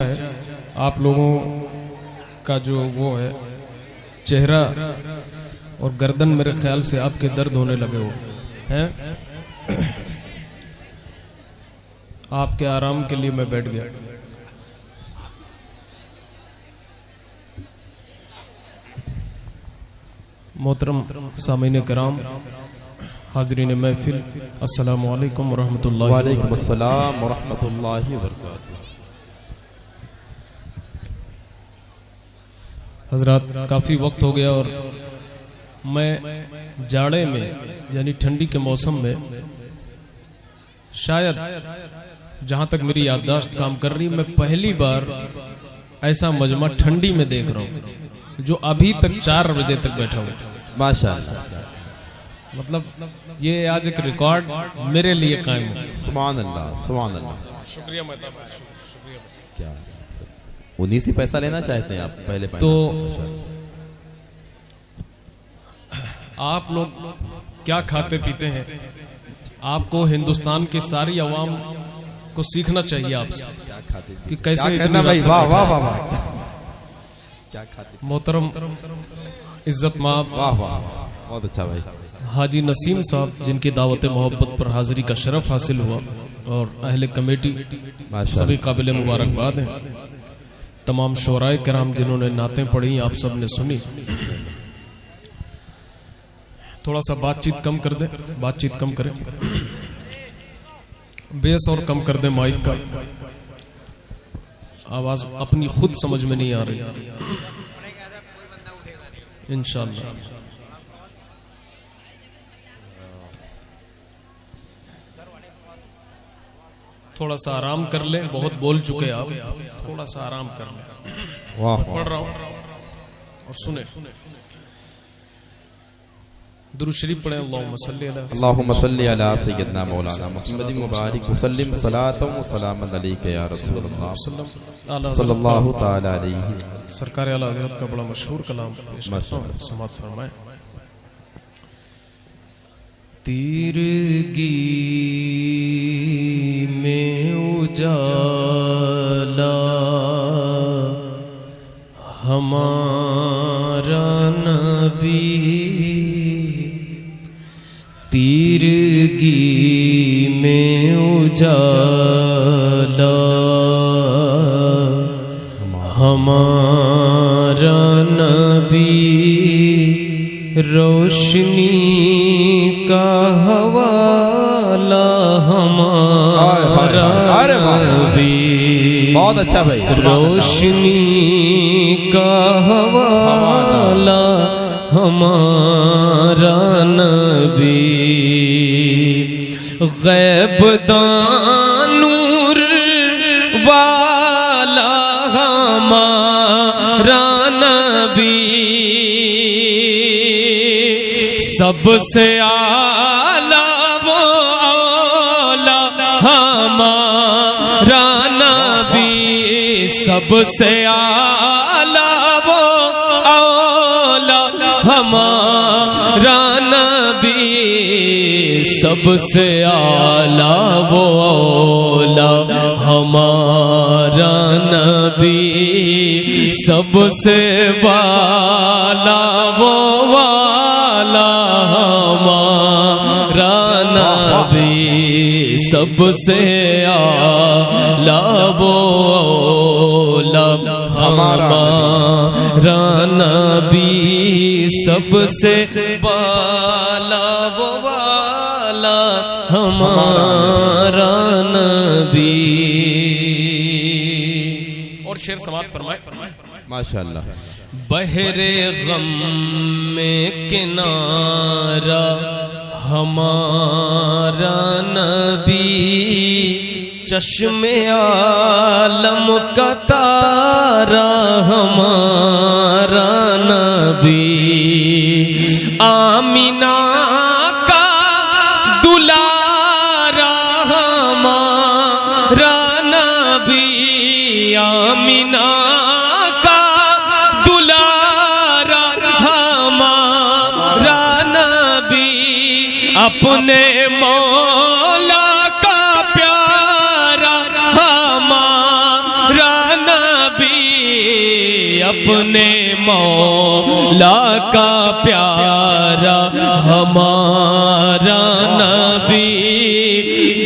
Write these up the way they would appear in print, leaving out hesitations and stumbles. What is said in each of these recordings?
है आप लोगों का जो वो है चेहरा और गर्दन, मेरे ख्याल से आपके दर्द होने लगे हो हैं। आपके आराम के लिए मैं बैठ गया। मोहतरम सामीन कराम, हाज़रीन महफिल, अस्सलामु अलैकुम वरहमतुल्लाहि वालेकुम अस्सलाम वरहमतुल्लाहि वबरकातुहू। हजरात, काफ़ी वक्त हो गया और मैं जाड़े में यानी ठंडी के मौसम में शायद जहां तक मेरी याददाश्त काम कर रही, मैं पहली बार ऐसा मजमा ठंडी में देख रहा हूं जो अभी तक 4 बजे तक बैठा हूं। माशाअल्लाह, मतलब ये आज एक रिकॉर्ड मेरे लिए कायम है। सुभान अल्लाह, सुभान अल्लाह। शुक्रिया मेहताब, शुक्रिया। क्या उन्हीं से पैसा लेना चाहते हैं आप? पहले तो आप लोग क्या खाते पीते हैं? आपको हिंदुस्तान की सारी अवाम को सीखना चाहिए आपसे क्या खाते कि कैसे इतना भाई, वाह वाह वाह वाह, क्या खाते? मोहतरम इज्जत माब वाह वाह, बहुत अच्छा भाई। हाजी नसीम साहब, जिनकी दावत मोहब्बत पर हाजिरी का शरफ हासिल हुआ, और अहले कमेटी सभी काबिल मुबारकबाद हैं। तमाम शोराए कराम जिन्होंने नातें पढ़ी, आप सब ने सुनी। थोड़ा सा बातचीत कम कर दें, बातचीत कम करें, बेस और कम कर दें माइक का। आवाज अपनी खुद समझ में नहीं आ रही। इंशाअल्लाह थोड़ा सा आराम कर लें, बहुत बोल चुके आप, थोड़ा सा आराम कर लें। वाह, पढ़ रहा हूं और सुने। दुरूद शरीफ पढ़ें। अल्लाहुम्मा सल्ली अला सय्यदना मौलाना मुहम्मद मुबारक वसल्लिम सलातन व सलामन अलैका या रसूलल्लाह सल्लल्लाहु तआला अलैहि। सरकार आला हज़रत का बड़ा मशहूर कलाम पेश करता हूं, समाअत फरमाएं। तीरगी में उजाला हमारा नबी, तीरगी में उजाला हमारा नबी, रोशनी का हवाला हमारा नबी। बहुत अच्छा भाई। रोशनी का हवाला हमारा नबी, गैब दानूर वाला हमारा नबी, सबसे आला वो औला हमारा नबी, सबसे आला वो औला हमारा नबी, सबसे आला वो औला हमारा नबी, सबसे वाला वो वाला हमारा नबी, सबसे आला वो औला हमारा नबी, सबसे वाला वो वाला हमारा नबी। और शेर समाप्त फरमाए। माशाअल्लाह। बहरे गम में किनारा हमारा नबी, चश्मे आलम का तारा हमारा नबी, आमिना का दुलारा हमारा नबी, आमिना का दुलारा हमारा नबी, अपने मौला का प्यारा हमारा नबी अपने मौला का प्यारा हमारा नबी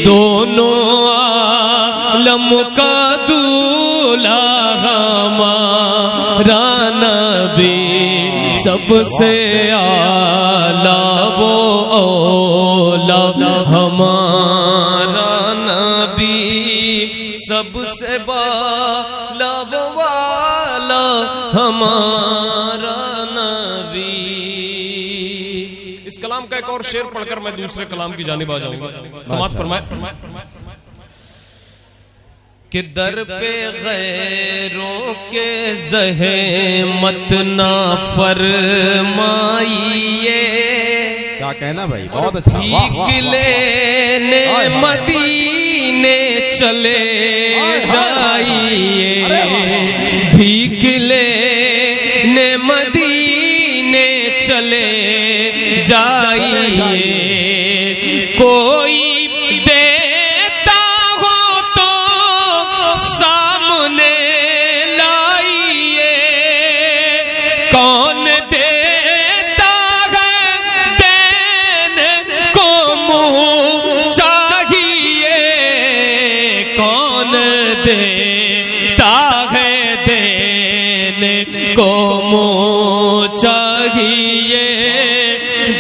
दोनों आलम का दूल्हा हमारा नबी सबसे आला वो औला हमारा नबी सबसे बाला वो वाला हमारा नबी। इस कलाम का एक और शेर पढ़कर मैं दूसरे कलाम की जानिब आ जाऊंगा। समाअत फरमाए कि दर पे गैरों के ज़हमत ना फरमाइए। क्या कहना भाई, बहुत अच्छा। भीख लेने मदीने चले जाइए, भीख लेने मदीने चले जाइए। कोई देता हो तो सामने लाइए, कौन देता है देने को मुँह चाहिए, कौन देता है देने को मुँह चाहिए।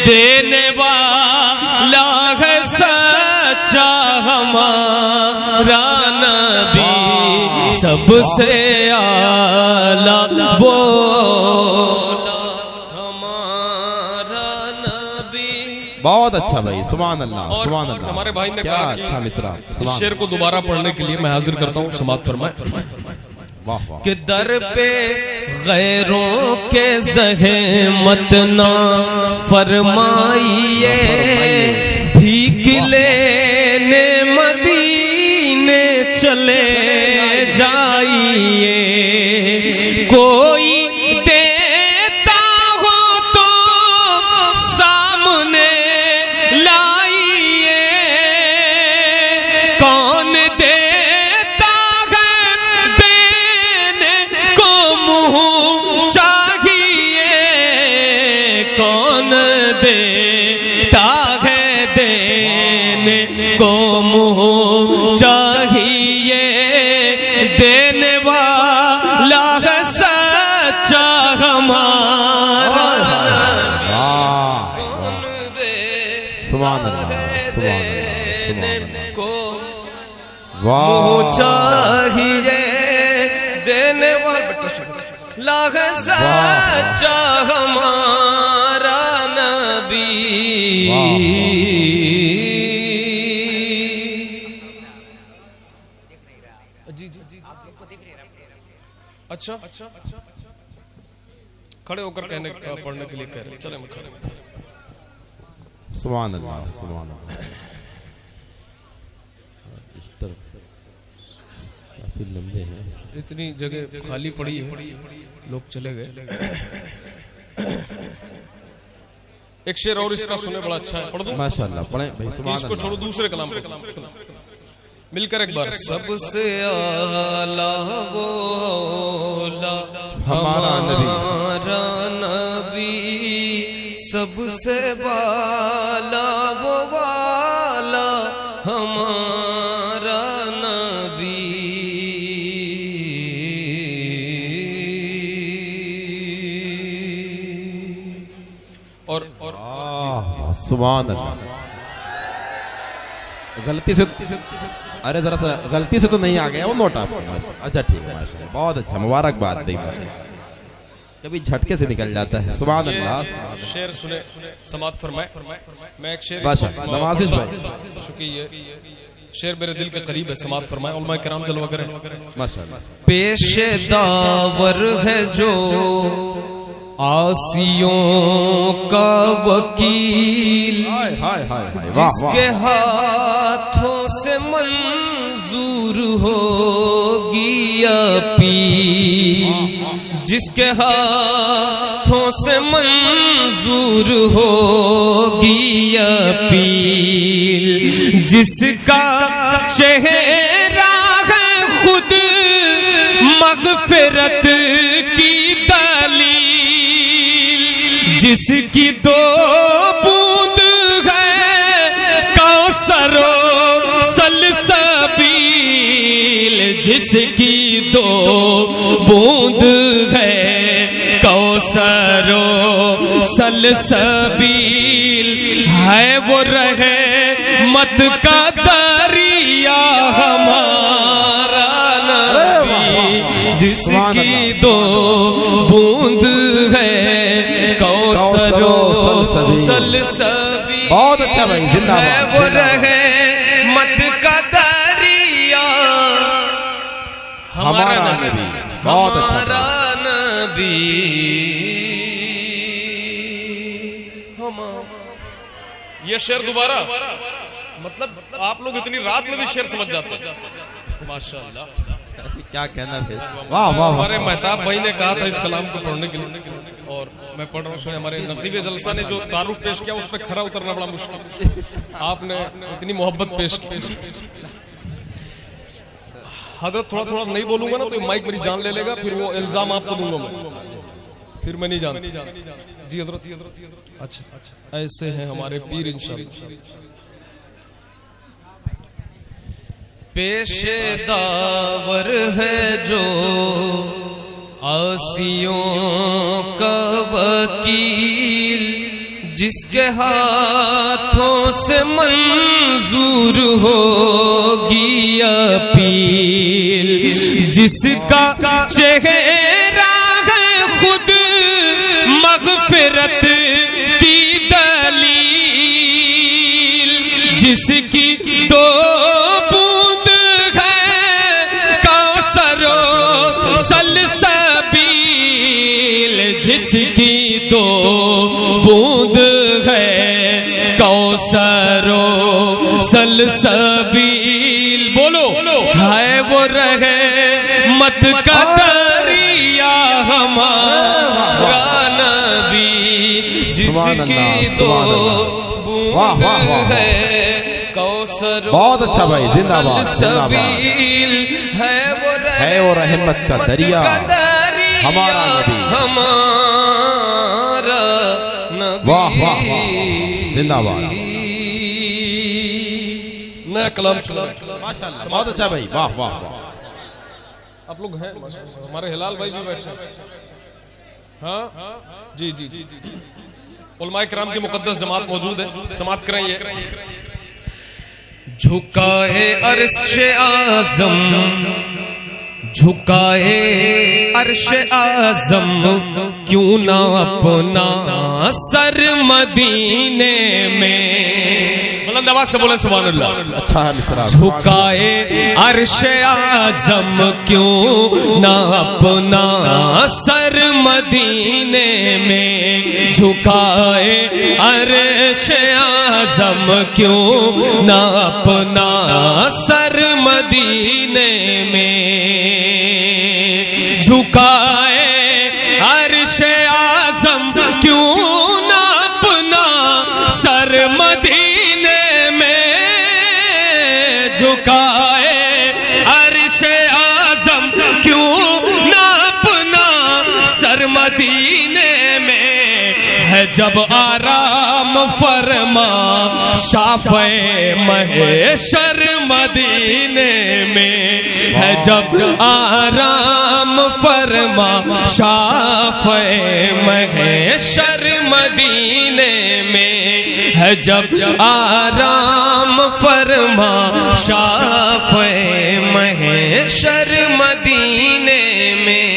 देने वाला है सच्चा हमारा नबी सबसे आला वो हमारा नबी। बहुत अच्छा भाई, सुभान अल्लाह सुभान अल्लाह। हमारे भाई ने क्या कहा अच्छा मिसरा। इस शेर को दोबारा पढ़ने के लिए मैं हाजिर करता हूँ। समाअत फरमाए कि दर पे गैरों के ज़हमत ना फरमाइए, भीख लेने मदीने चले जाइए। कोई देता हो तो सामने लाइए, कौन देता है देने को मुँह चाहिए, कौन देता है देने को मुँह चाहिए। देने वाला है सच्चा हमारा नबी, कौन सुभान अल्लाह सुभान देने को वाह मुँह चाहिए। देने वाला है सच्चा हमारा नबी। जी जी अच्छा खड़े होकर कहने पढ़ने के लिए कह रहे हैं। चले मैं खड़े। सुभान अल्लाह सुभान अल्लाह। इस तरफ काफी लंबे हैं, इतनी जगह खाली पड़ी है, लोग चले गए। एक शेर और इसका सुने, बड़ा अच्छा है, पढ़ दो माशाअल्लाह। पढ़े भाई सुभान इसको अल्लाह। छोड़ो, दूसरे कलाम पे सुनो मिलकर एक बार। सबसे आला वो हमारा नबी, हमारा नबी सबसे बाला वो वाला हमारा नबी। और सुभान अल्लाह। गलती से, अरे जरा सा गलती से तो नहीं आ गया वो नोट आपको। अच्छा ठीक है माशाल्लाह, बहुत अच्छा, मुबारकबाद दी। कभी झटके से निकल जाता है। सुभान अल्लाह। शेर सुने, समाअत फरमाए। मैं एक शेर नवाजिश भाई, शुक्रिया, शेर मेरे दिल के करीब है। समाअत फरमाए। उलमा किराम जलवा करें माशाल्लाह। पेशे दावर है जो आसियों का वकील, जिसके हाथों से मंजूर होगी अपील, जिसके हाथों से मंजूर होगी अपील, जिसका चेहरा है खुद मग मग़फ़िरत की दलील, जिसकी दो बूंद है कौसरो सलसबील, जिसकी दो बूंद है कौसरो सलसबील, है वो रहे मत का दरिया हमारा नबी, जिसकी दो बूंद है कौसरो सलसबील। बहुत अच्छा भाई, जिंदाबाद। है वो रहे मत का दरिया हमारा नबी, बहुत अच्छा हमारा नबी। ये शेर दोबारा, मतलब आप लोग इतनी रात में भी शेर समझ जाते हैं, माशाअल्लाह। क्या कहना फिर, वाह वाह। हमारे मेहताब भाई ने कहा था इस कलाम को पढ़ने के लिए, और मैं पढ़ रहा हूँ। हमारे नकीब जलसा ने जो तारुफ पेश किया उस पर खरा उतरना बड़ा मुश्किल, आपने इतनी मोहब्बत पेश की। हजरत थोड़ा थोड़ा नहीं बोलूंगा ना तो माइक मेरी जान ले लेगा, फिर वो इल्जाम आपको दूंगा मैं, फिर मैं नहीं जानता। जी हजरत। अच्छा, ऐसे हैं हमारे पीर इंशाअल्लाह। पेशे दावर है जो आसियों का वकील, जिसके हाथों से मंजूर होगी अपील, जिसका चेहरा है खुद मग़फ़िरत की दलील, जिसकी दो बूंद है कौसरो सलसबील, जिसकी दो बूंद है कौसरो सलसबील। बोलो, है वो रहे मत का दरिया हमारा नबी, जिसकी दो बूंद है कौसरो। बहुत अच्छा भाई, जिंदाबाद सलसबील, है वो रहमत का दरिया हमारा नबी, हमारा नबी। वाह वाह वाह, जिंदाबाद। नया कलाम सुना माशाअल्लाह, बहुत अच्छा भाई, वाह वाह वाह। आप लोग हैं माशाअल्लाह, हमारे हिलाल भाई भी बैठे हैं। हाँ जी जी जी। उलमाए किराम की मुकद्दस जमात मौजूद है, समात करें। ये झुकाए अर्श आज़म, झुकाए अर्श आज़म, क्यों ना अपना सर मदीने में। बुलंद आवाज से बोले सुभान अल्लाह। झुकाए अर्श आज़म, क्यों ना अपना सर मदीने में। झुकाए अर्श आज़म, क्यों ना अपना सर मदीने में। झुकाए अर्श आज़म, क्यों ना अपना सर मदीने में। झुकाए अर्श आज़म, क्यों ना अपना सर मदीने में। है जब आराम फरमा शाफ़े महेशर मदीने में। है जब आराम फरमा शाफ़े महेशर मदीने में। है जब आराम फरमा शाफ़े महेशर मदीने में।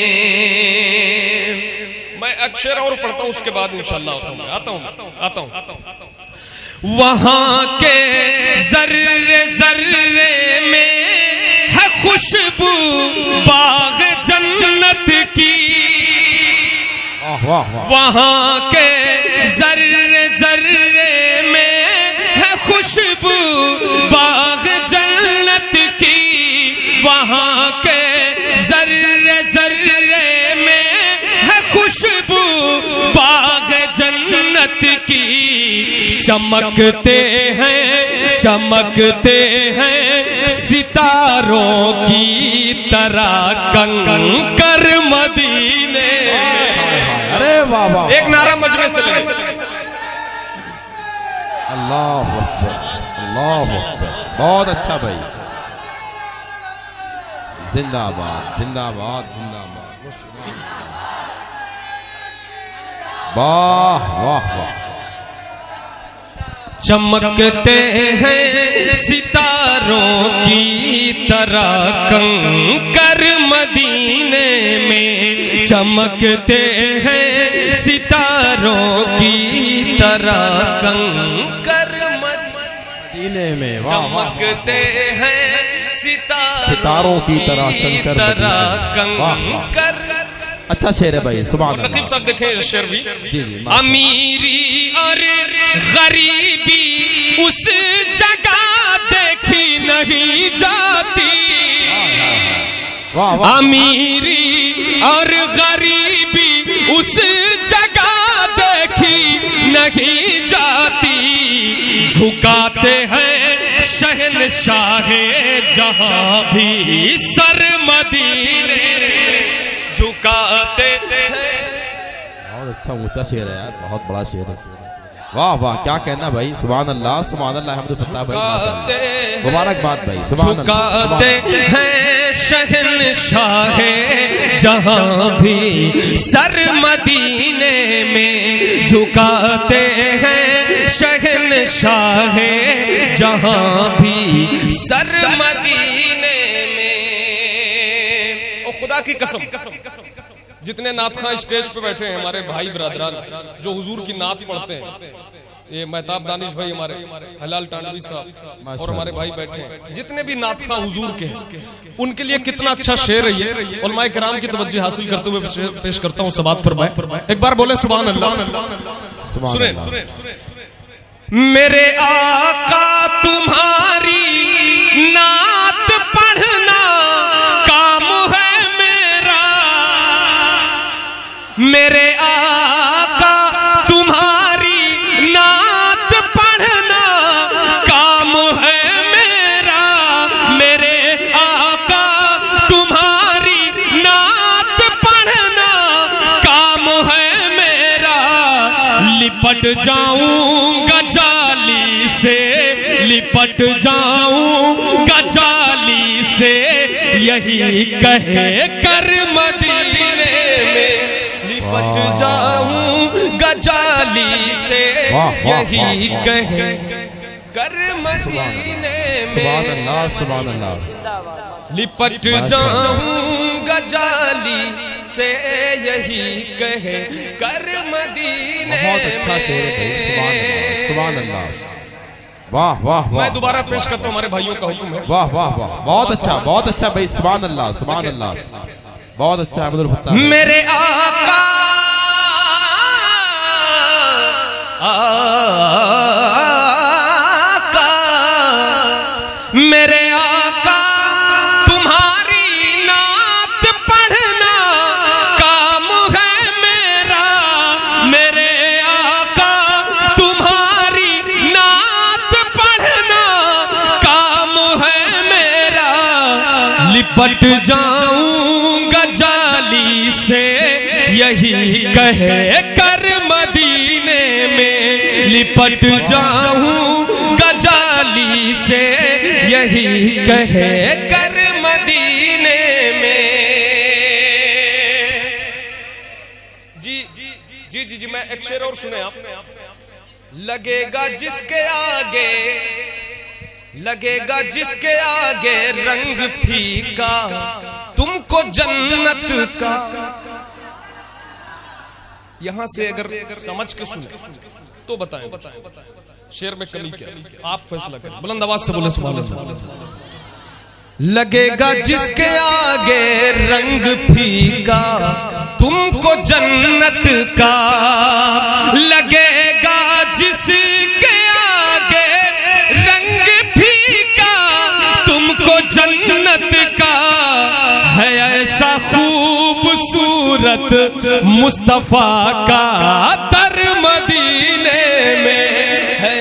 मैं अक्षर और पढ़ता हूँ, उसके बाद इंशाअल्लाह आता हूँ। वहाँ के जर्रे जर्रे में है खुशबू बाग जन्नत की। वहाँ के जर्रे जर्रे में है खुशबू बाग जन्नत की। वहाँ के जर्रे जर्रे में है खुशबू बाग जन्नत की। चमकते हैं सितारों की तरह कंकर मदीने में। अरे वाह वाह, एक नारा मजमे से लगे। अल्लाह अकबर, अल्लाह अकबर, बहुत अच्छा भाई, जिंदाबाद जिंदाबाद जिंदाबाद, वाह वाह वाह। चमकते हैं सितारों की तरह कंकर मदीने में, चमकते हैं सितारों की तरह कंकर मदीने में, चमकते हैं सितारों की तरह कंकर। अच्छा शेर है भाई, सुभान अल्लाह। नकीब साहब देखें शेर भी। जी जी। अमीरी और गरीबी उस जगह देखी नहीं जाती, वाह वाह। अमीरी और गरीबी उस जगह देखी नहीं जाती, झुकाते हैं शहनशाहे जहां भी सर मदीने, झुकाते हैं। बहुत अच्छा ऊंचा शेर है यार, बहुत बड़ा शेर है। वाह वाह, क्या कहना भाई, सुभान अल्लाह सुभान अल्लाह। हम तो पता भाई, मुबारकबाद भाई, सुभान अल्लाह। झुकाते हैं शहनशाहे जहां भी सर मदीने में, झुकाते हैं शहनशाहे जहां भी सर मदीने में। ओ खुदा की कसम, जितने नातखां स्टेज पे बैठे हैं हमारे भाई बिरादरान जो हुजूर की नात पढ़ते हैं, ये मेहताब दानिश भाई, हमारे हलाल टांडवी साहब और हमारे भाई बैठे हैं, जितने भी नातखां हुजूर के हैं, उनके लिए कितना अच्छा शेर है ये। उलमाए किराम की तवज्जो हासिल करते हुए पेश करता हूँ, समाअत फरमाए। एक बार बोले सुभान अल्लाह। सुने, मेरे आका तुम्हारी नात पढ़ना काम है मेरा, मेरे आका तुम्हारी नात पढ़ना काम है मेरा, मेरे आका तुम्हारी नात पढ़ना काम है मेरा, लिपट जाऊंगा जाली से, लिपट जाऊंगा जाली से, यही कहे कर मदीने में, लिपट जाऊंगा जाली से, यही कहे कर मदीने में। सुभान अल्लाह सुभान अल्लाह। लिपट जाऊंगा जाली से, यही कहे कर मदीने बहुत अच्छा शेर है भाई, सुभान अल्लाह। वाह वाह वाह। मैं दोबारा पेश करता हूँ, हमारे भाइयों का हुक्म है। वाह वाह वाह, बहुत अच्छा भाई, सुभान अल्लाह सुभान अल्लाह, बहुत अच्छा। मेरे आका मेरे आका तुम्हारी नात पढ़ना काम है मेरा, मेरे आका तुम्हारी नात पढ़ना काम है मेरा, लिपट जाऊंगा जाली से, यही कहे कर मदीने में, लिपट जाऊंगा जाली से, यही कहे कर मदीने में। जी जी जी जी, मैं एक शेर और सुने आप। लगेगा जिसके आगे, लगेगा जिसके आगे रंग फीका, तुमको जन्नत का। यहां से अगर समझ के सुने तो बताएं शेर में कमी क्या, आप फैसला करें। बुलंद आवाज से बोले सुभान अल्लाह। लगेगा जिसके आगे रंग फीका, तुमको जन्नत का, लगेगा जिसके आगे रंग फीका, तुमको जन्नत का, है ऐसा खूबसूरत मुस्तफा का दर मदीने में, है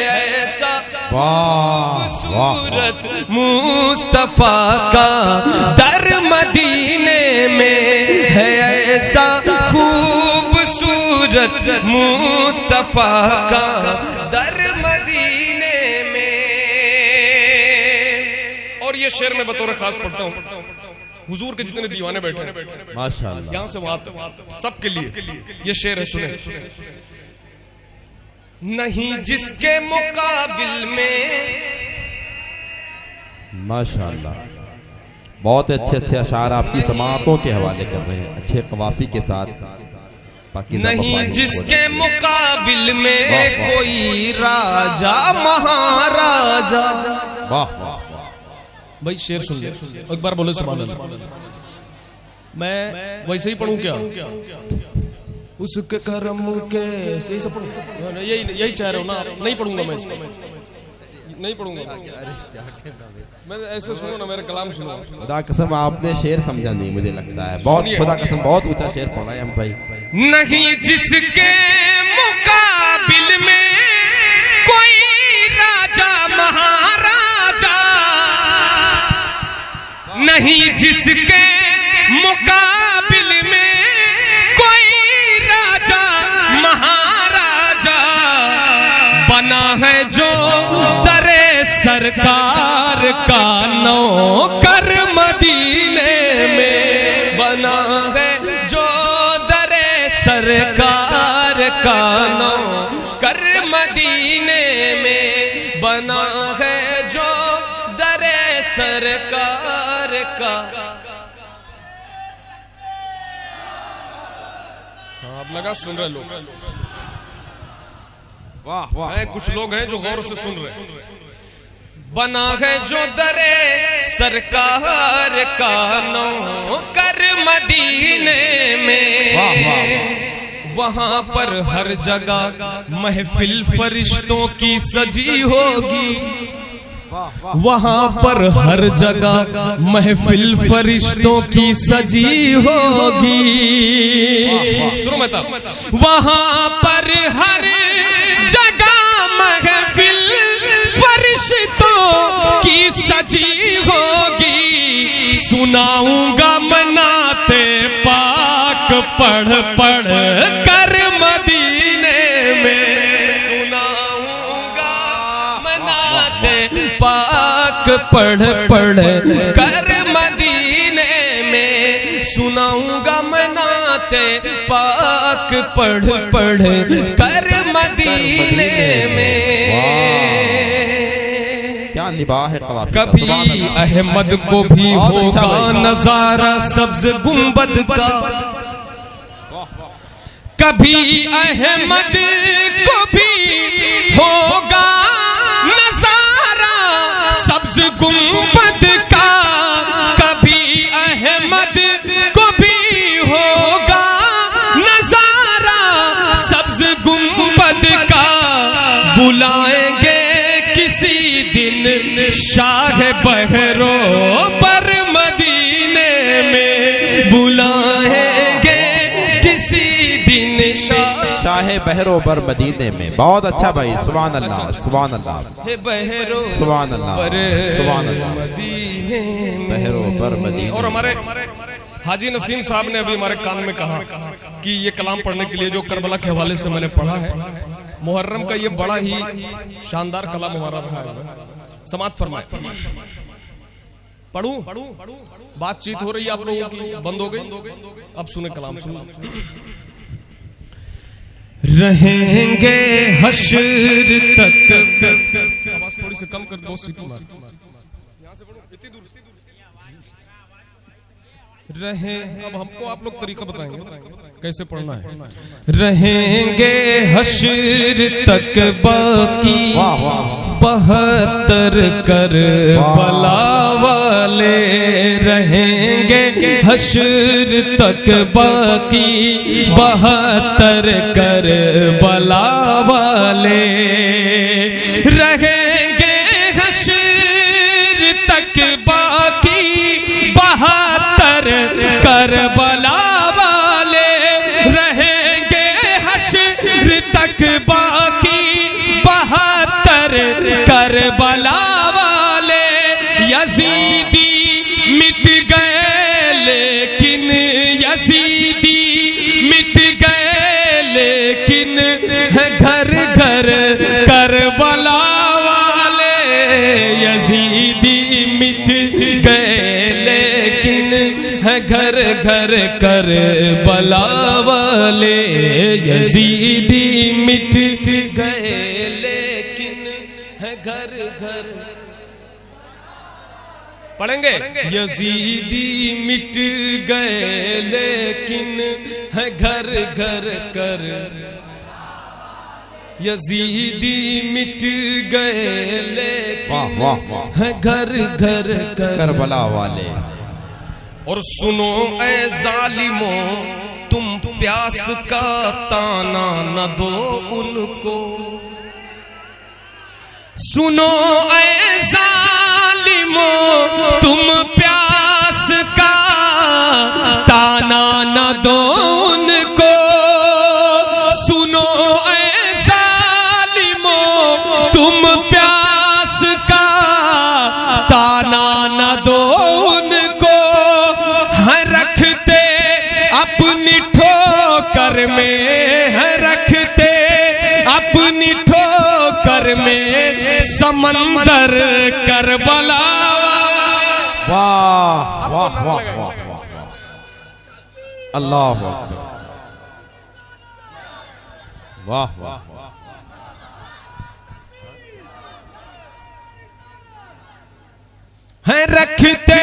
खूबसूरत मुस्तफा का दर मदीने में है, ऐसा खूबसूरत मुस्तफा का दर मदीने में। और ये शेर मैं बतौर खास पढ़ता हूँ, हुजूर के जितने दीवाने बैठे हैं माशाअल्लाह, यहाँ से वहां तक सबके लिए ये शेर है, सुने। नहीं जिसके मुकाबिल में, माशाअल्लाह, बहुत अच्छे अच्छे अशार आपकी समाअतों के हवाले कर रहे हैं, अच्छे कवाफी के साथ। नहीं जिसके मुकाबिल में कोई राजा महाराजा। वाह वाह, भाई शेर सुन ले, एक बार बोले सुभान अल्लाह। मैं वैसे ही पढ़ूं क्या? उसके करम के सही से पढ़ूं, यही चाह रहा हूं ना। नहीं पढ़ूंगा मैं इसको, नहीं पढ़ूंगा मैं, ऐसे सुनो ना, मेरा कलाम सुनो। खुदा कसम आपने शेर समझा नहीं, मुझे लगता है बहुत, खुदा कसम बहुत ऊंचा शेर पढ़ा है हम भाई। नहीं जिसके मुकाबिल में कोई राजा महाराजा, नहीं जिसके मुकाबिल में कोई राजा महाराजा, बना है जो दरे सरकार का नौकर मदीने में, बना है जो दरे सरकार का नौकर मदीने में, बना है जो दरे सरकार का। हाँ, अब लगा सुन रहे लोग। वाह वाह, कुछ लोग हैं जो गौर से सुन रहे हैं। बना है जो दरे सरकार का नौकर मदीने में, वहां पर हर जगह महफिल फरिश्तों की सजी होगी, वहां पर हर जगह महफिल फरिश्तों की सजी होगी। सुनो मैं तब, वहां पर हर जगह महफिल फरिश्तों की सजी होगी। सुनाऊंगा मनाते पाक पढ़ पढ़ कर मदीने में, सुनाऊंगा मनाते पाक पढ़ पढ़ कर मदीने में, सुनाऊंगा मनाते पाक पढ़ पढ़ कर मदीने में। क्या निबाह है कवाफी। कभी अहमद को भी होगा नजारा सब्ज गुंबद का, कभी अहमद को भी होगा नजारा सब्ज गुंबद का, कभी अहमद को भी होगा नजारा सब्ज गुंबद का। बुलाएंगे किसी दिन शाह बहरो पर मदीने में, बुलाएंगे किसी दिन शाह बहरो बर मदीने में। बहुत अच्छा भाई, सुभान अल्लाह सुभान अल्लाह, बहरो सुभान अल्लाह सुभान अल्लाह, मदीने बहरो बर मदीने। और हमारे हाजी नसीम साहब ने अभी हमारे कान में कहा कि ये कलाम पढ़ने के लिए जो करबला के हवाले से मैंने पढ़ा है, मुहर्रम का ये बड़ा ही शानदार कलाम हमारा रहा है। समाअत फरमाए। पढ़ूं? बातचीत हो रही है आप लोगों की, बंद हो गई। अब सुने कलाम, सुनो। रहेंगे हश्र तक, आवाज थोड़ी सी कम कर दो, सीटी मार। यहाँ से पढ़ो, कितनी दूर से रहे। अब हमको आप लोग तरीका बताएंगे कैसे पढ़ना है। रहेंगे हश्र तक बाकी 72 कर बला वाले, रहेंगे हश्र तक बाकी 72 कर बला वाले, रहेंगे हश्र तक बाकी 72 करबला वाले, रहेंगे हश्र तक बाकी 72 करबला यजीदी मिट गए लेकिन है घर घर करबला वाले, यजीदी मिट गए लेकिन है घर घर करबला वाले, यजीदी मिट गए लेकिन है घर घर। पढ़ेंगे यजीदी मिट गए लेकिन है घर घर कर, यजीदी मिट गए लेकिन है घर घर करबला वाले। और सुनो ऐ जालिमों तुम प्यास का ताना न दो उनको, सुनो ऐ जालिमों तुम प्यास का ताना न दो उनको, सुनो ऐ जालिमों तुम प्यास का ताना न दो उनको, है रखते अपनी ठोकर में, है रखते अपनी ठोकर में समंदर करबला। वाह वाह वाह वाह, अल्लाह वाह वाह। है रखते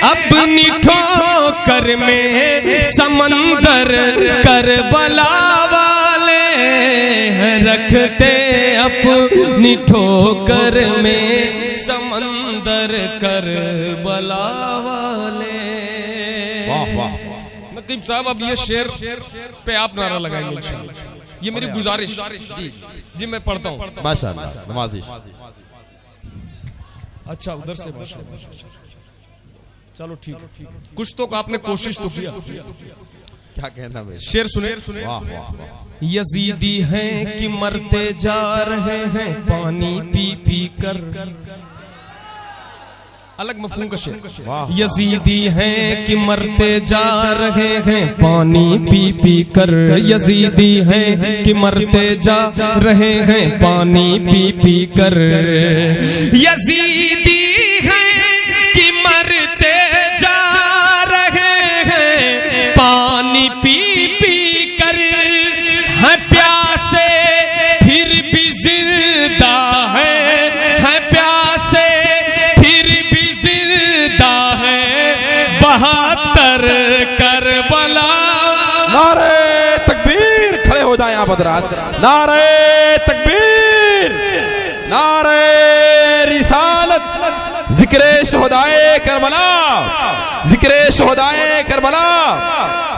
अपनी ठोकर में समंदर करबला वाले, है रखते अपनी ठोकर में समंदर करबला वाले। वाह वाह। नकीब साहब अब ये शेर पे आप नारा लगाएंगे इंशाअल्लाह, ये मेरी गुजारिश। जी मैं पढ़ता हूँ माशाअल्लाह, नवाजिश। अच्छा उधर से चलो ठीक है, कुछ तो आपने कोशिश तो किया। क्या कहना भाई? शेर सुने। वाह वाह। यजीदी हैं कि मरते जा रहे हैं पानी पी पी कर, अलग मफहूम का शेर। यजीदी हैं कि मरते जा रहे हैं पानी पी पी कर, यजीदी हैं कि मरते जा रहे हैं पानी पी पी कर, यजीदी हैं कि मरते जा रहे हैं पानी पी पी कर, है प्यासे फिर भी जिंदा है प्यासे फिर भी जिंदा है 72 करबला। नारे तकबीर, खड़े हो जाए आप हज़रात। नारे तकबीर, नारे रिसालत, जिक्रे शोहदाए करबला, जिक्रे शोहदाए करबला,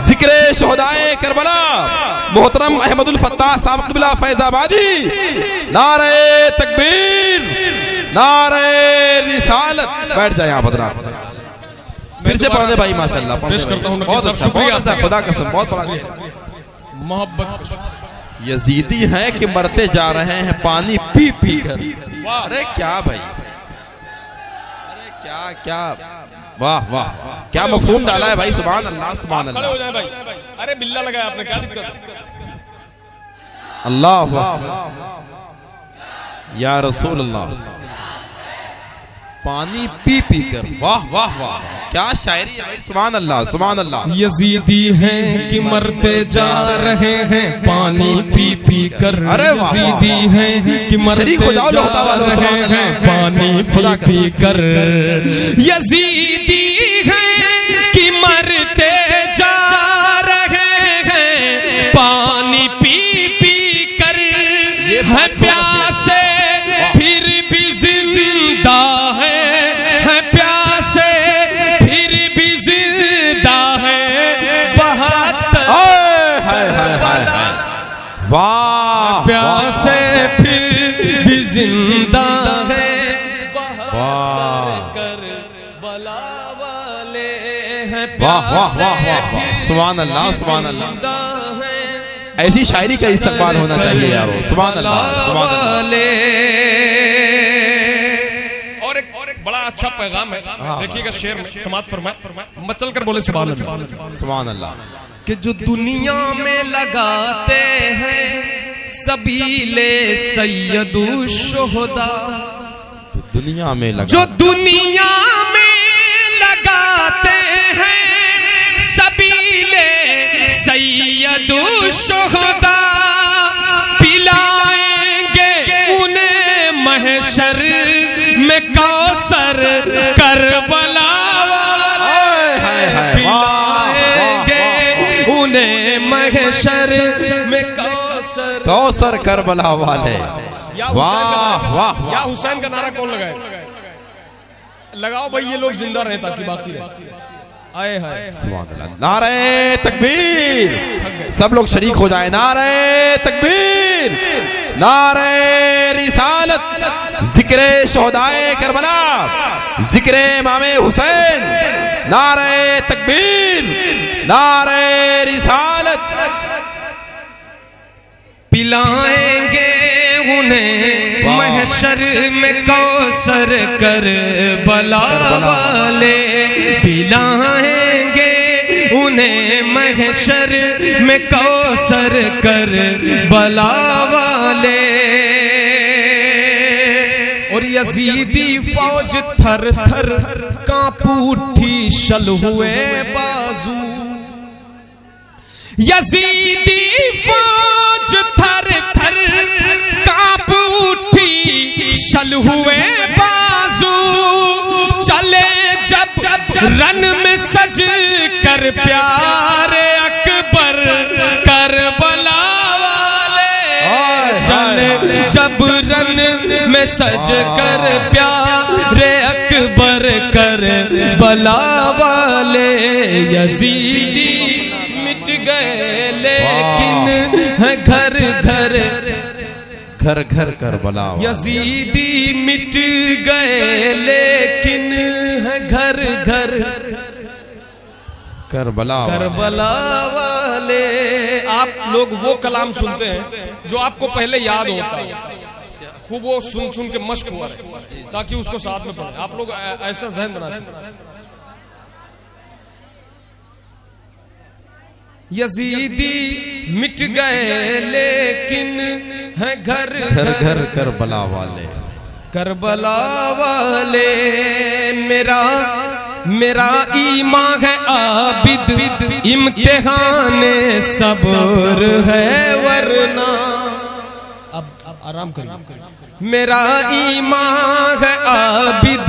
जिक्रे शोहदाए करबला, मोहतरम अहमदुल फत्ताह साहब क़िबला फैज़ाबादी। नारे तकबीर, नारे रिसालत। बैठ जाए आप हज़रात, फिर से पढ़ दे भाई माशाअल्लाह। पेश करता हूं बहुत अच्छा, शुक्रिया, खुदा कसम बहुत बड़ा मोहब्बत। यजीदी हैं कि मरते जा रहे हैं पानी पी पी कर। अरे क्या भाई, अरे क्या क्या, वाह वाह, क्या मफहूम डाला है भाई। सुभान अल्लाह, सुभान खड़े हो अल्लाह। जाए भाई। अरे बिल्ला लगाया आपने, क्या दिक्कत है? अल्लाह या रसूल अल्लाह। पानी पी पी कर, वाह वाह वाह, क्या शायरी है भाई। सुभान अल्लाह, सुभान अल्लाह। यजीदी हैं कि मरते जा रहे हैं पानी पी पी कर, यजीदी हैं कि मरते जा रहे हैं पानी पी पी कर, यजीदी हैं कि मरते जा रहे हैं पानी पी पी कर, है प्यासे फिर भी जिंदा है प्यासे फिर भी जिंदा है 72 वाह, प्यासे फिर भी जिंदा है 72 करबला वाले हैं। वाह वाह वाह वाह, सुभान अल्लाह, सुभान अल्लाह। ऐसी शायरी का इस्तेमाल होना चाहिए यारो। सुभान अल्लाह, सुभान अल्लाह। और एक बड़ा अच्छा पैगाम है, देखिएगा शेर में, समात फरमाए, मचल कर बोले सुभान अल्लाह, सुभान अल्लाह। कि जो दुनिया में लगाते हैं सबीले सैयदु शुहदा, दुनिया में लगा, जो दुनिया में लगाते हैं सबीले सैयदु शुहदा, पिलाएंगे उन्हें महशर में कौसर करबला वाले, पिलाएंगे उन्हें महशर में कौसर करबला वाले। वाह वाह, या हुसैन का नारा कौन लगाए? लगाओ भाई, ये लोग जिंदा रहे ताकि बाकी रहे। आए हाय, नारे तकबीर, सब लोग शरीक हो जाए। नारे तकबीर, नारे रिसालत, जिक्रे शोहदाए करबला, जिक्रे इमामे हुसैन। नारे तकबीर, नारे रिसालत। पिलाएंगे उन्हें महशर में कौसर करबला वाले, पिलाएंगे उन्हें महशर में कौसर करबला वाले। और यजीदी फौज थर थर कांप उठी, शल हुए बाजू, यजीदी फौज थर थर कांप उठी, शल हुए बाजू, चले जब रन में सज कर प्यारे अकबर करबला वाले, चले जब रन में सज कर प्यारे अकबर करबला वाले। यजीदी मिट गए लेकिन है घर घर, घर घर करबला। यजीदी मिट गए लेकिन है घर घर करबला वाले। आप लोग वो कलाम सुनते हैं जो आपको पहले याद होता है, खूब वो सुन सुन के मश्क हुआ है, ताकि उसको साथ में पढ़े। आप लोग ऐसा जहन बना सकते। यजीदी मिट गए लेकिन है घर घर घर करबला वाले, करबला वाले। मेरा ईमान है आबिद, इम्तिहान सब्र है वरना। अब आराम करिए। मेरा ईमान है आबिद,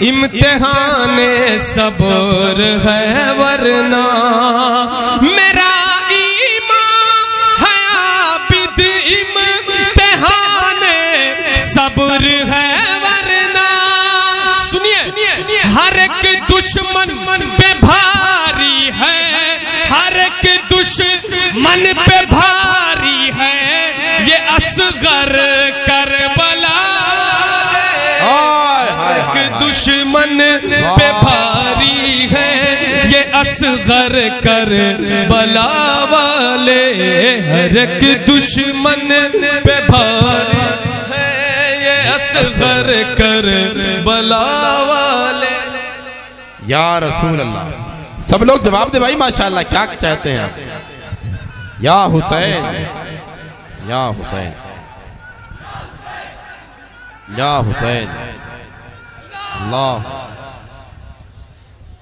इम्तिहान सब्र है वरना। मेरा ईमान है आबिद, इम्तिहान सब्र है वरना। सुनिए, हर एक दुश्मन पे भारी है, हर एक दुश्मन पे भारी है ये असगर करबला। एक दुश्मन पे भारी है ये असगर करबला वाले, हर एक दुश्मन पे भारी है ये असगर करबला वाले। या रसूल अल्लाह। सब लोग जवाब दे भाई, माशाल्लाह। क्या चाहते हैं आप? या हुसैन, या हुसैन, या हुसैन। अल्लाह,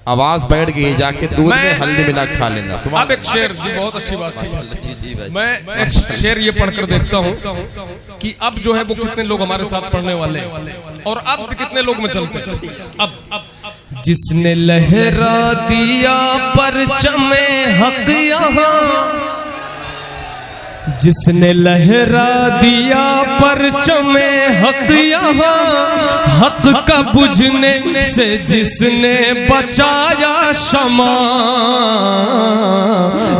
आवाज बैठ गई, जाके दूध में हल्दी मिला खा लेना। अब एक शेर जी, बहुत अच्छी बात है। जी भाई, मैं एक शेर ये पढ़कर देखता हूँ कि अब जो है वो कितने लोग हमारे साथ पढ़ने वाले हैं और अब कितने लोग में चलते हैं। अब जिसने लहरा दिया परचमे हक यहाँ, जिसने लहरा दिया परचमे हक यहाँ, हक का बुझने से जिसने बचाया शमा,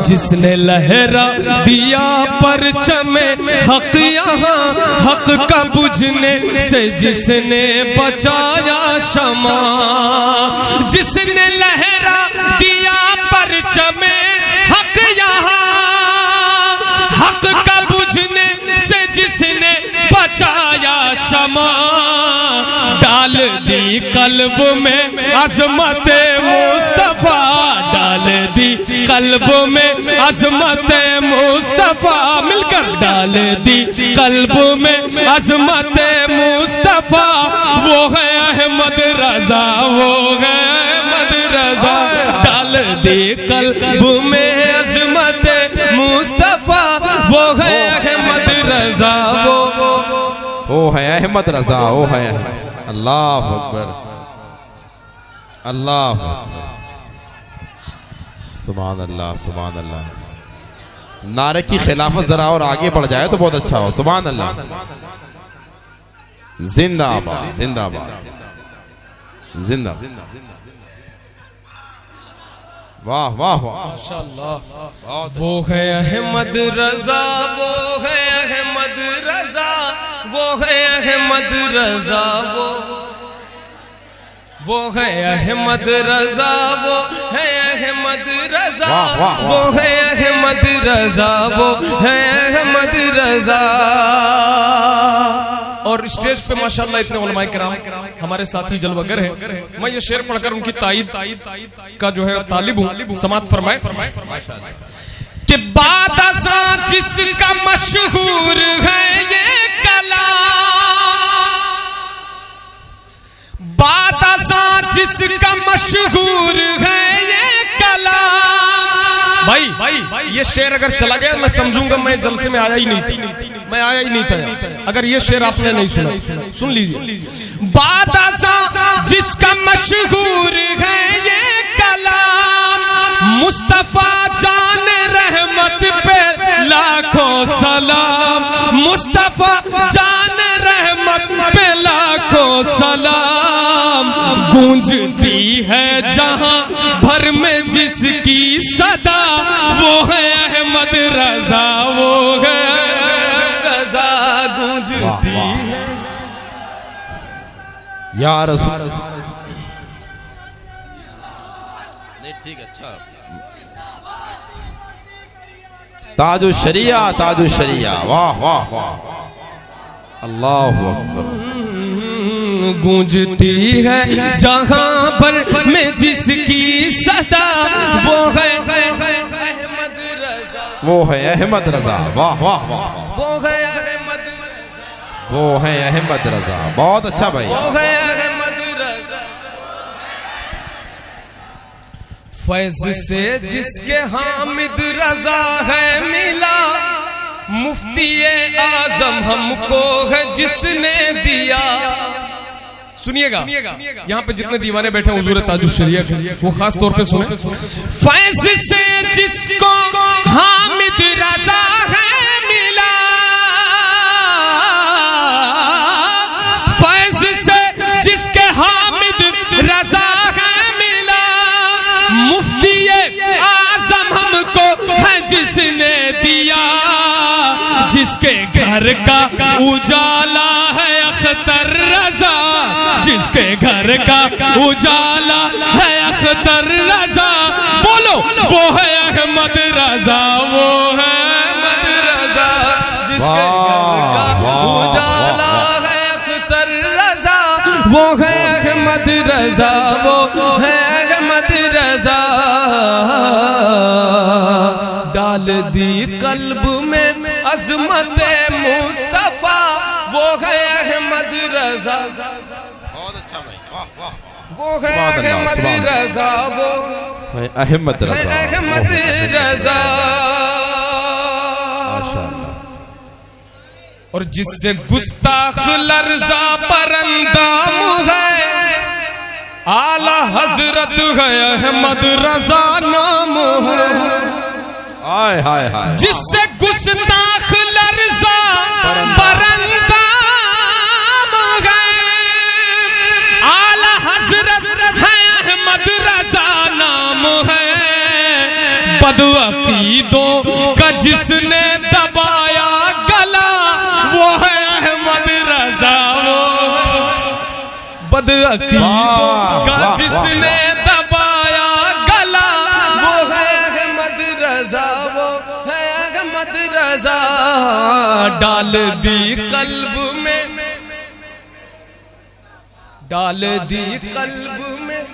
जिसने लहरा दिया परचमे हक यहाँ, हक का बुझने से जिसने बचाया शमा, जिसने लहरा दिया परचमे हक यहाँ, हक का बुझने से जिसने बचाया शमा, डाल दी कल्ब में अजमत मुस्तफा, डाल दी कल्ब में अजमत मुस्तफा, मिलकर डाल दी कल्ब में अजमत मुस्तफा। वो है अहमद रजा, वो है अहमद रजा, डाल दी कल्ब में अजमत मुस्तफा। वो है अहमद रजा, वो है अहमद रजा, वो है। अल्लाह अकबर, अल्लाह अकबर, सुभान अल्लाह, सुभान अल्लाह। नारे की खिलाफत जरा और आगे बढ़ जाए तो बहुत अच्छा हो। सुभान अल्लाह, जिंदाबाद, जिंदाबाद, जिंदाबाद। वाह वाह वाह, माशाअल्लाह। वो है अहमद रजा, वो है अहमद रजा, वो है अहमद रजा, वो है अहमद रजा, वो है अहमद रजा, वो है अहमद रजा, वो है अहमद रजा। और स्टेज पे माशाअल्लाह इतने उलमाए किराम हमारे साथी जलवागर हैं। मैं ये शेर पढ़कर उनकी ताईद का जो है तालिब हूँ, समात फरमाए कि बादशाह जिसका मशहूर है ये कलाम, बादशाह जिसका मशहूर है ये कलाम। भाई ये शेर अगर चला गया मैं समझूंगा मैं जलसे में आया ही नहीं था, मैं आया ही नहीं था। अगर ये शेर आपने नहीं सुना, सुन लीजिए। बादशाह जिसका मशहूर है ये कलाम, मुस्तफा जान रहमत पे लाखों सलाम, मुस्तफा जान रहमत पे लाखों सलाम। गूंजती है जहां भर में जिसकी सदा, वो है अहमद रजा, वो है रजा, गूंजती है। या रसूल, ठीक, अच्छा। ताजु शरिया, ताजु शरिया, वाह वाह वाह, अल्लाह अकबर। गूंजती है जहां पर में जिसकी सदा, वो है अहमद रजा, वो है अहमद रजा, वाह वाह वाह, वो है अहमद रजा, वो है अहमद रजा। बहुत अच्छा भाई, वो है अहमद रजा। फैज से जिसके हामिद रजा है मिला, मुफ्ती आजम हमको है जिसने दिया। सुनिएगा, यहाँ पे जितने दीवाने बैठे हैं हुजूर ताजुश शरिया वो खास तौर पे सुने। फैज से जिसको हामिद रजा है मिला, फैज से जिसके हामिद रजा है मिला, मुफ्ती आजम हमको है जिसने दिया। जिसके घर का उजाला है अख्तर रजा, जिसके घर का उजाला है अख्तर रजा, बोलो वो है अहमद रजा, वो है अहमद रजा। जिसके घर का उजाला है अख्तर रजा, वो है अहमद रजा, वो है अहमद रजा। डाल दी कल्ब में अजमत मुस्तफा, वो है अहमद रजा। बहुत अच्छा भाई, वाह वाह, वो है अहमद रजा, वो है अहमद रजा, अहमद रजा। माशाअल्लाह। और जिससे गुस्ताख लर्जा परंदाम है, आला हजरत है अहमद रजा नाम है। हाय हाय हाय, जिससे गुस्ताख लर्जा परंदाम है, आला हजरत है अहमद रजा नाम है। बदअकीदों का जिसने दबाया गला, वो है अहमद रजा, वो बदअकीदों का जिसने दबाया गला, वो है अहमद रजा, वो है अहमद रजा। डाल दी कल्ब में, डाल दी कल्ब में,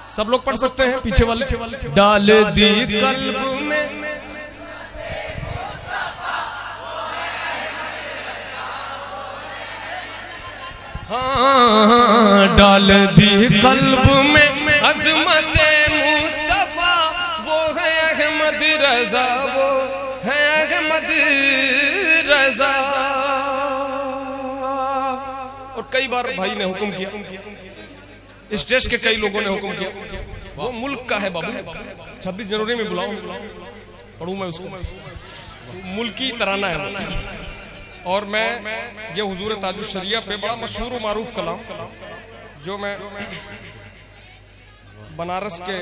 सब लोग पढ़ सकते हैं पीछे वाले। डाल दी कल्ब में हाँ, डाल दी कल्ब में अज़मत मुस्तफा, वो है अहमद रजा, वो है अहमद रजा। और कई बार भाई ने हुक्म किया, इस देश के कई लोगों ने हुक्म किया, वो मुल्क का है बाबू, 26 जनवरी में बुलाओ, पढ़ूं मैं उसको, मुल्की तराना है। और मैं ये हुजूर ताजुश शरिया पे बड़ा मशहूर व मारूफ कलाम, जो मैं बनारस के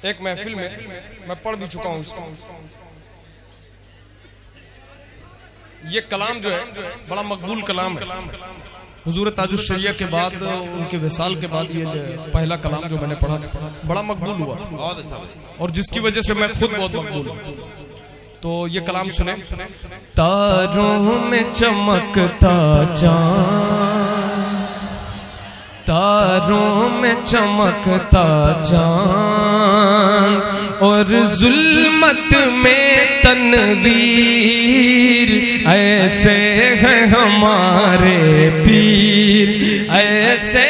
एक महफिल में मैं पढ़ भी चुका हूँ इसको। ये कलाम जो है बड़ा मकबूल कलाम है। हुजूर ताजुश शरिया के बाद, उनके विसाल के बाद ये पहला कलाम जो मैंने पढ़ा था बड़ा मकबूल हुआ, बहुत अच्छा, और जिसकी वजह से मैं खुद बहुत मकबूल हूँ। तो ये कलाम सुने। तारों में चमकता चाँद, तारों में चमकता चाँद, और जुल्मत में तनवीर, ऐसे है हमारे पीर, ऐसे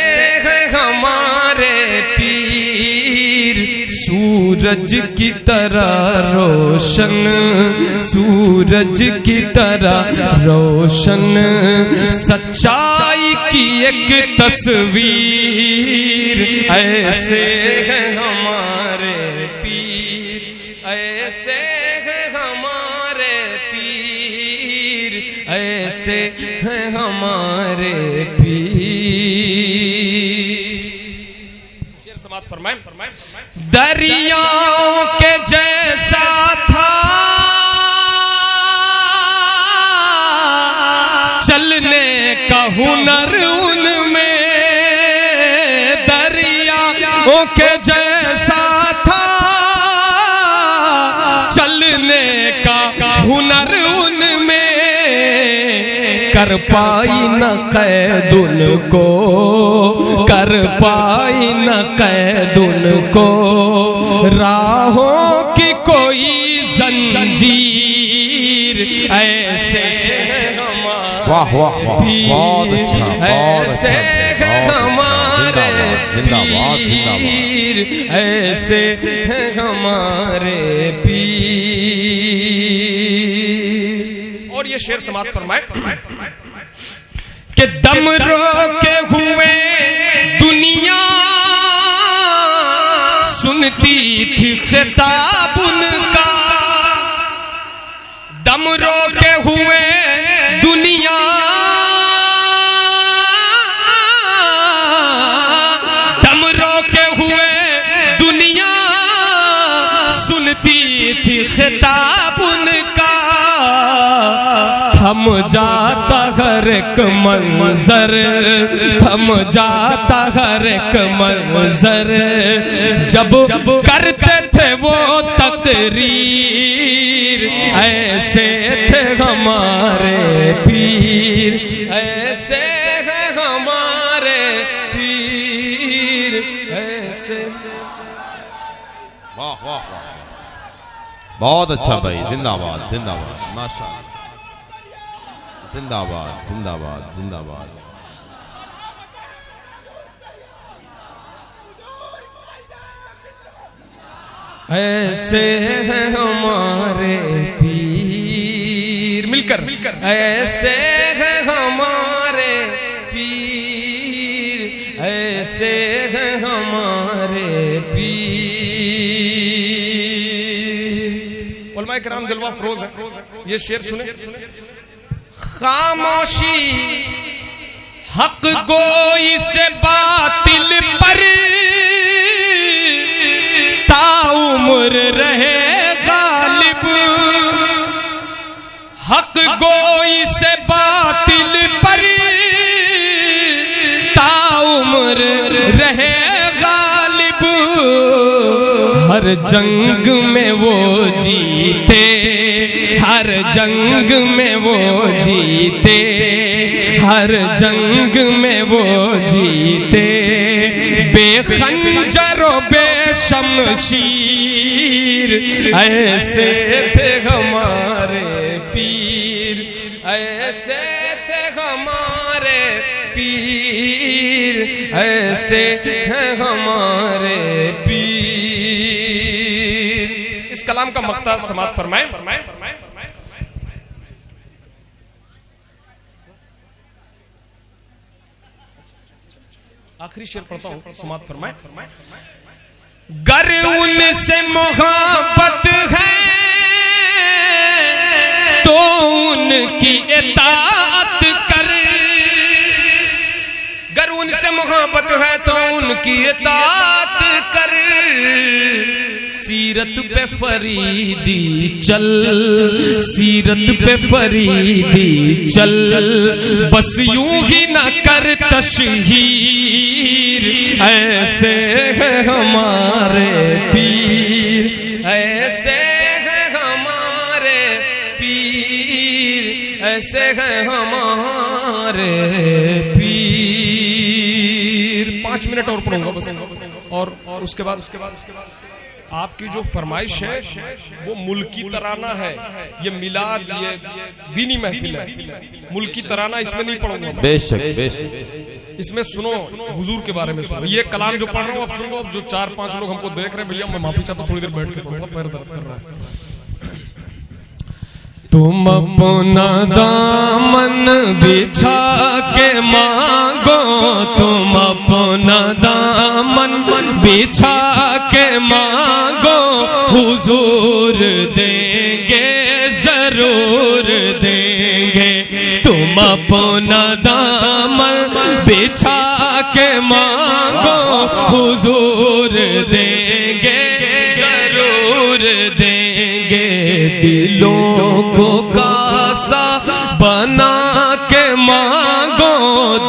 है हमारे पीर। सूरज की तरह रोशन, सूरज की तरह रोशन, सच्चाई की एक तस्वीर, ऐसे है हमारे पीर, ऐसे है हमारे पीर, ऐसे है हमारे पीर। शेर समात फरमाएं। दरियाओं के जैसा था चलने का हुनर उनमें, दरियाओं के जैसा था चलने का हुनर उनमें, कर पाई न कैद उनको, कर पाई न कैद उनको, राहों की कोई जंजीर, ऐसे वाह वाह वाह, बहुत अच्छा, ऐसे है हमारे पीर, ऐसे है हमारे पीर। और ये शेर समाप्त फरमाए कि दम रोके हुए दुनिया सुनती थी खिताब उनका, दम रोके हुए दुनिया दम रोके हुए दुनिया सुनती थी खिताब उनका, थम जाता हर एक मंजर, थम जाता हर एक मंजर, जब करते थे वो तकरीर, ऐसे थे हमारे पीर, ऐसे है हमारे पीर, ऐसे। वाह वाह वाह, बहुत अच्छा भाई, जिंदाबाद जिंदाबाद, माशाअल्लाह, जिंदाबाद जिंदाबाद जिंदाबाद। ऐसे हैं हमारे पीर, मिलकर ऐसे हैं हमारे पीर, ऐसे हैं हमारे पीर। उलमा किराम जलवा फरोज है, ये शेर सुने। खामोशी हक गोई से बातिल पर ताउम्र रहे गालिब, हक गोई से बातिल पर ताउम्र रहे गालिब, हर जंग में वो जीते, हर जंग में वो जीते, हर जंग में वो जीते, बेखंजर बेशमशीर, ऐसे थे हमारे पीर, ऐसे थे हमारे पीर, ऐसे हैं हमारे पीर। इस कलाम का मक्ता समाप्त फरमाएं। आखिरी शेर पढ़ता हूं, समाप्त फरमाएं। गर उनसे मोहब्बत है तो उनकी इताअत कर, गर उनसे मोहब्बत है तो उनकी इताअत कर, सीरत पे फरीदी चल, सीरत पे फरीदी चल, बस यूं ही ना कर तशहीर, ऐसे है हमारे पीर, ऐसे है हमारे पीर, ऐसे है हमारे पीर। 5 मिनट और पढ़ूंगा बस, और उसके बाद आपकी जो फरमाइश है वो मुल्की तराना है, ये मिलाद, ये दीनी महफिल है, मुल्की तराना इसमें नहीं पढ़ूंगा। बेशक बेशक, इसमें सुनो हुजूर के बारे में सुनो। ये कलाम जो पढ़ रहा हूँ अब सुनो। अब जो 4-5 लोग हमको देख रहे हैं, भैया मैं माफी चाहता हूँ, थोड़ी देर बैठ के पढ़ूंगा, पैर दर्द कर रहा है। तुम अपना दामन बिछा के मांगो, तुम अपना दामन बिछा के मांगो, हुजूर देंगे जरूर देंगे। तुम अपना दामन बिछा के मांगो, हुजूर देंगे जरूर देंगे। दिलों को कासा बना के मांगो,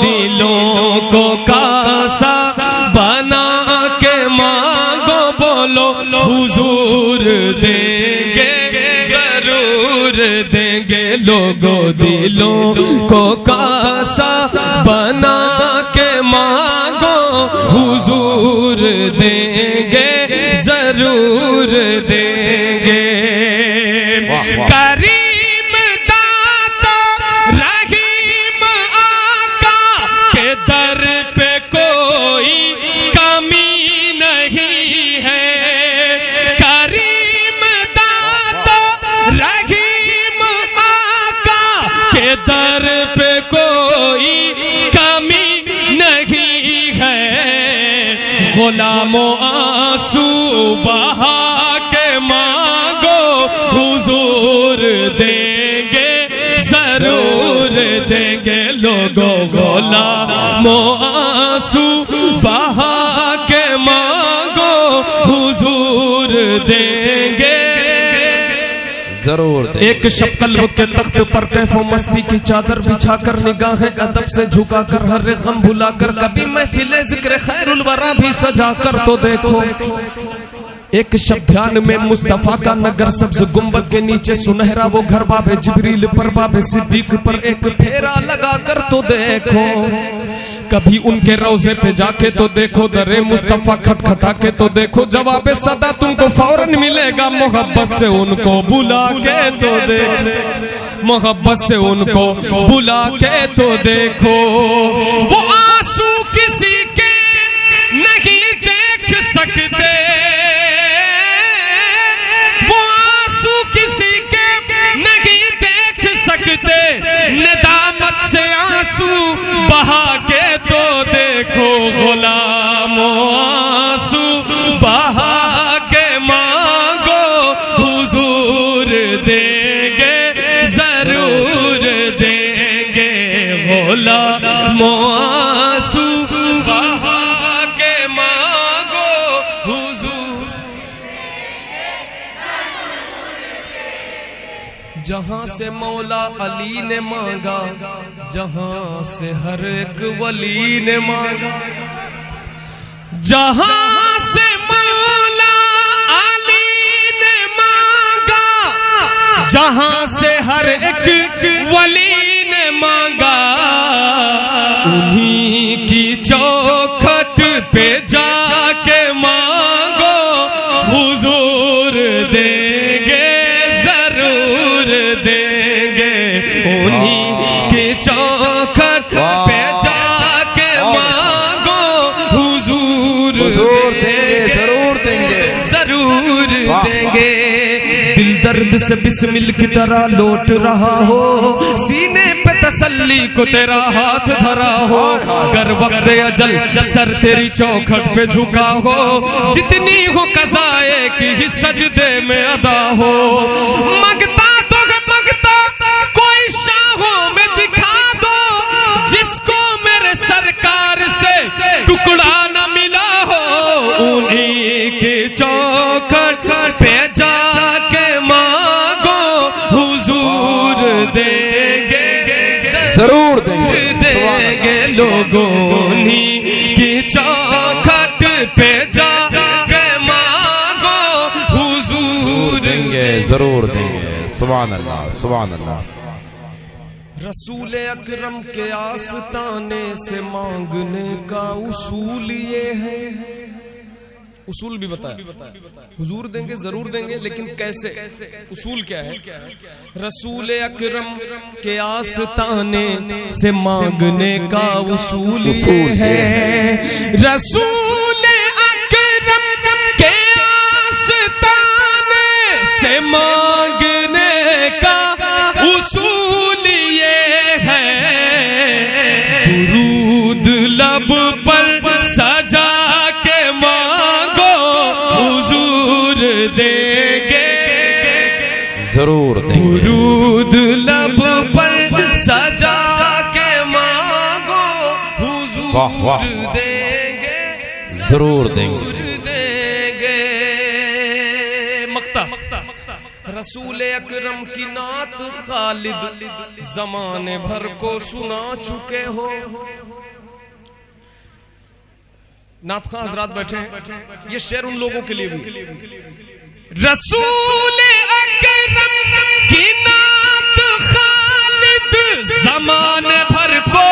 दिलों को कासा बना के मांगो, बोलो हुजूर देंगे जरूर देंगे। लोगों दिलों को कासा बना के मांगो, हुजूर देंगे जरूर देंगे। करीम दाता रहीम आका के दर पे कोई कमी नहीं है, करीम दाता रहीम आका के दर पे कोई कमी नहीं है। गुलामों आंसू बहा के मांगो, हुजूर देंगे जरूर देंगे। लोगों गुलामों आंसू बहा के मांगो, हुजूर देंगे जरूर देंगे। एक शब कल्ब के तख्त पर कैफो मस्ती की चादर बिछाकर, निगाहें अदब से झुकाकर, हर गम भुलाकर, कभी महफिले जिक्र खैरुल वरा भी सजाकर तो देखो। एक शब्द ध्यान में मुस्तफा का नगर, सब्ज गुंबद के नीचे सुनहरा वो घर, बाबे जिब्रील पर बाबे सिद्दीक पर एक फेरा लगा कर तो देखो। कभी उनके रोजे पे जाके तो देखो, दरे मुस्तफा खटखटा के तो देखो, जवाब सदा तुमको फौरन मिलेगा। मोहब्बत से उनको बुला के तो देखो, मोहब्बत से उनको बुला के तो देखो। वो आंसू किसी के नहीं देख सकते, किसी के नहीं देख सकते, नदामत से आंसू बहा के तो देखो। गुलामों आंसू बहा के मांगो, हुजूर देंगे जरूर देंगे। गुलामों आंसू बहा के मांगो, हुजूर जहां से मौला अली ने मांगा, जहां से हर एक वली ने मांगा, जहां से मौला अली ने मांगा, जहां से हर एक वली ने मांगा, उन्हीं के चौखट पे जाके मांगो हुजूर देंगे, जरूर देंगे, जरूर देंगे। दिल दर्द से बिस्मिल की तरह लौट रहा हो, सीने पे तसल्ली को तेरा हाथ धरा हो, गर वक्त अजल सर तेरी चौखट पे झुका हो, जितनी हो कज़ाए की ही सजदे में अदा हो। मगता तो है मगता कोई शाहों में दिखा दो, जिसको मेरे सरकार से टुकड़ा न मिला हो, उन्हीं के चौखट पे जाके मांगो हुजूर देंगे, जरूर देंगे, देंगे लोगों उन्हीं की चौखट पे जाके मांगो हुजूर देंगे, जरूर देंगे। सुभान अल्लाह, सुभान अल्लाह। रसूल अकरम के आस्ताने से मांगने का उसूल ये है, उसूल भी बताया, हुजूर देंगे जरूर देंगे, लेकिन कैसे, उसूल क्या है? रसूल अकरम के आस्ताने से मांगने का उसूल ये है, रसूल अकरम के आस्ताने से मांगने का उसूल ये है, दुरूद लब पर सजा के मांगो हुजूर देंगे, जरूर देंगे, दुरूद लब पर सजा के मांगो हुजूर देंगे, जरूर देंगे। रसूल अकरम की नात खालिद जमाने भर को सुना चुके हो। नात खां हजरात बैठे हैं, ये शेर उन लोगों के लिए भी। रसूल अकरम की नात खालिद जमाने भर को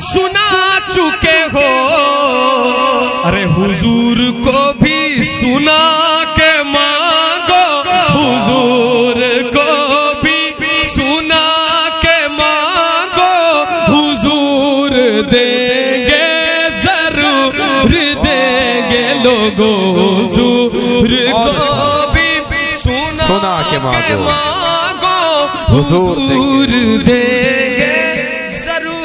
सुना चुके हो, अरे हुजूर को भी सुना के मांगो, हुजूर को भी सुना के मांगो, हुजूर देंगे जरूर देंगे लोगों, हुजूर को भी सुना के मांगो, हुजूर देंगे जरूर